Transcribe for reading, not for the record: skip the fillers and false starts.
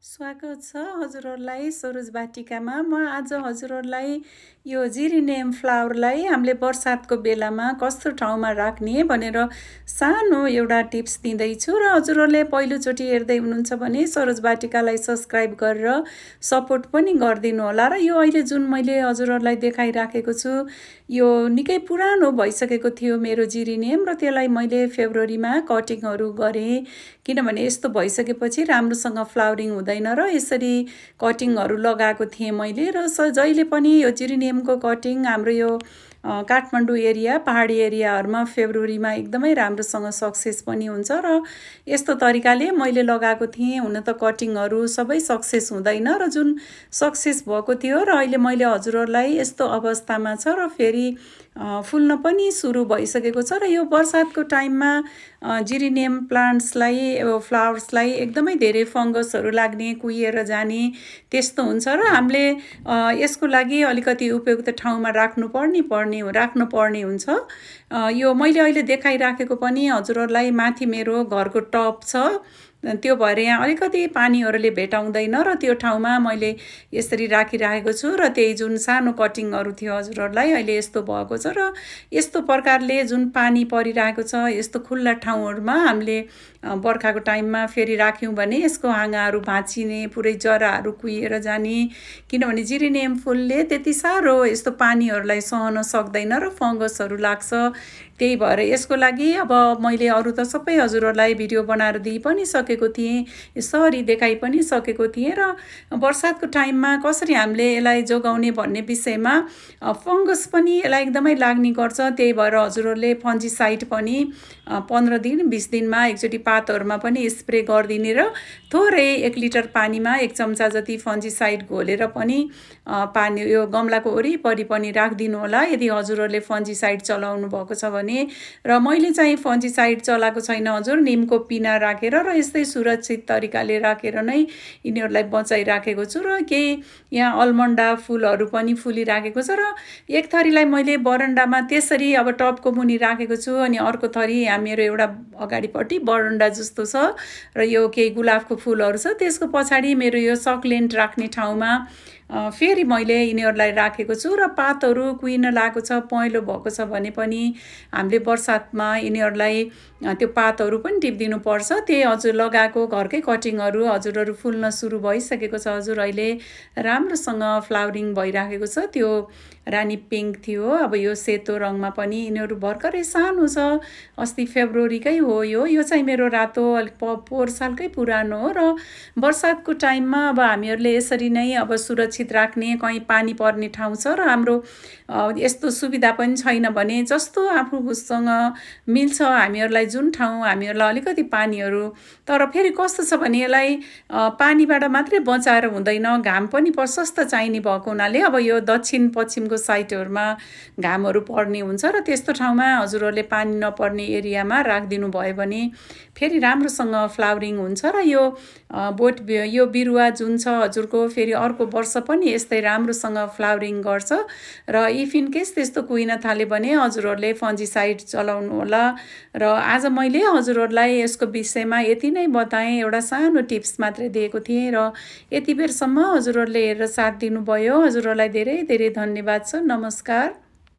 स्वागत छ हजुरहरूलाई सरोज बाटिकामा। म आज हजुरहरूलाई यो जेरिनियम फ्लावरलाई हामीले बर्सातको बेलामा कस्तो ठाउँमा राख्ने भनेर सानो एउटा टिप्स दिँदैछु। र हजुरहरूले पहिलोचोटि हेर्दै हुनुहुन्छ भने सरोज बाटिकालाई सब्सक्राइब गरेर सपोर्ट पनि गरिदिनु होला। र यो अहिले जुन मैले हजुरहरूलाई देखाइराखेको छु यो निकै पुरानो भइसकेको थियो मेरो जेरिनियम, र त्यसलाई मैले फेब्रुअरीमा कटिङहरू गरेँ। किनभने यस्तो भइसकेपछि राम्रोसँग फ्लावरिङ हुँदैन र यसरी कटिङहरू लगाएको थिएँ मैले। र जहिले पनि यो जेरिनियमको कटिङ हाम्रो यो काठमाडौँ एरिया पहाडी एरियाहरूमा फेब्रुअरीमा एकदमै राम्रोसँग सक्सेस पनि हुन्छ। र यस्तो तरिकाले मैले लगाएको थिएँ। हुन त कटिङहरू सबै सक्सेस हुँदैन, र जुन सक्सेस भएको थियो र अहिले मैले हजुरहरूलाई यस्तो अवस्थामा छ र फेरि फुल्न पनि सुरु भइसकेको छ। र यो बर्सातको टाइममा जेरिनियम प्लान्ट्सलाई फ्लावर्सलाई एकदमै धेरै फङ्गसहरू लाग्ने, कुहिएर जाने त्यस्तो हुन्छ। र हामीले यसको लागि अलिकति उपयुक्त ठाउँमा राख्नुपर्ने हुन्छ। यो मैले अहिले देखाइराखेको पनि हजुरहरूलाई माथि मेरो घरको टप छ, त्यो भएर यहाँ अलिकति पानीहरूले भेटाउँदैन, र त्यो ठाउँमा मैले यसरी राखिराखेको छु। र त्यही जुन सानो कटिङहरू थियो हजुरहरूलाई अहिले यस्तो भएको छ। र यस्तो प्रकारले जुन पानी परिरहेको छ यस्तो खुल्ला ठाउँहरूमा हामीले बर्खाको टाइममा फेरि राख्यौँ भने यसको हाँगाहरू भाँचिने, पुरै जराहरू कुहिएर जाने। किनभने जेरिनियम फुलले त्यति साह्रो यस्तो पानीहरूलाई सहन सक्दैन र फङ्गसहरू लाग्छ। त्यही भएर यसको लागि अब मैले अरू त सबै हजुरहरूलाई भिडियो बनाएर दिइ पनि सकेको थिएँ, यसरी देखाइ पनि सकेको थिएँ। र बर्सातको टाइममा कसरी हामीले यसलाई जोगाउने भन्ने विषयमा फङ्गस पनि यसलाई एकदमै लाग्ने गर्छ। त्यही भएर हजुरहरूले फन्जिसाइड पनि 15 दिन 20 दिनमा एकचोटि पातहरूमा पनि स्प्रे गरिदिने, र थोरै 1 लिटर पानीमा 1 चम्चा जति फन्जिसाइड घोलेर पनि पानी यो गमलाको वरिपरि पनि राखिदिनु होला यदि हजुरहरूले फन्जिसाइड चलाउनु भएको छ भने। र मैले चाहिँ फन्जिसाइड चलाएको छैन हजुर, निमको पिना राखेर र यस्तै सुरक्षित तरिकाले राखेर नै यिनीहरूलाई बचाइराखेको छु। र केही यहाँ अलमन्डा फुलहरू पनि फुलिराखेको छ। र एक थरीलाई मैले बरन्डामा त्यसरी अब टपको मुनि राखेको छु, अनि अर्को थरी यहाँ मेरो एउटा अगाडिपट्टि बरन्डा जस्तो छ, र यो केही गुलाबको फुलहरू छ। त्यसको पछाडि मेरो यो सक्लेन्ट राख्ने ठाउँमा फेरि मैले यिनीहरूलाई राखेको छु। र पातहरू कुहिन लागेको छ, पहेँलो भएको छ भने पनि हामीले बर्सातमा यिनीहरूलाई त्यो पातहरू पनि टिपिदिनु पर्छ। त्यही हजुर लगाएको घरकै कटिङहरू हजुरहरू फुल्न सुरु भइसकेको छ। हजुर अहिले राम्रोसँग फ्लावरिङ भइराखेको छ। त्यो रानी पिङ्क थियो, अब यो सेतो रङमा पनि यिनीहरू भर्खरै सानो छ, अस्ति फेब्रुअरीकै हो। यो चाहिँ मेरो रातो अलिक 4 सालकै पुरानो हो। र बर्सातको टाइममा अब हामीहरूले यसरी नै अब सुरक्षित राख्ने, कहीँ पानी पर्ने ठाउँ छ र हाम्रो यस्तो सुविधा पनि छैन भने जस्तो आफूसँग मिल्छ हामीहरूलाई जुन ठाउँ हामीहरूलाई अलिकति पानीहरू, तर फेरि कस्तो छ भने यसलाई पानीबाट मात्रै बचाएर हुँदैन, घाम पनि प्रशस्त चाहिने भएको हुनाले अब यो दक्षिण पश्चिमको साइडहरूमा घामहरू पर्ने हुन्छ। र त्यस्तो ठाउँमा हजुरहरूले पानी नपर्ने एरियामा राखिदिनु भयो भने फेरि राम्रोसँग फ्लावरिङ हुन्छ। र यो बिरुवा जुन छ हजुरको फेरि अर्को वर्ष पनि यस्तै राम्रोसँग फ्लावरिङ गर्छ। र इफ इन केस त्यस्तो कुहिन थाल्यो भने हजुरहरूले फन्जिसाइड चलाउनु होला। र आज मैले हजुरहरूलाई यसको विषयमा यति नै बताएँ, एउटा सानो टिप्स मात्रै दिएको थिएँ। र यति बेरसम्म हजुरहरूले हेरेर साथ दिनुभयो, हजुरहरूलाई धेरै धेरै धन्यवाद छ। नमस्कार।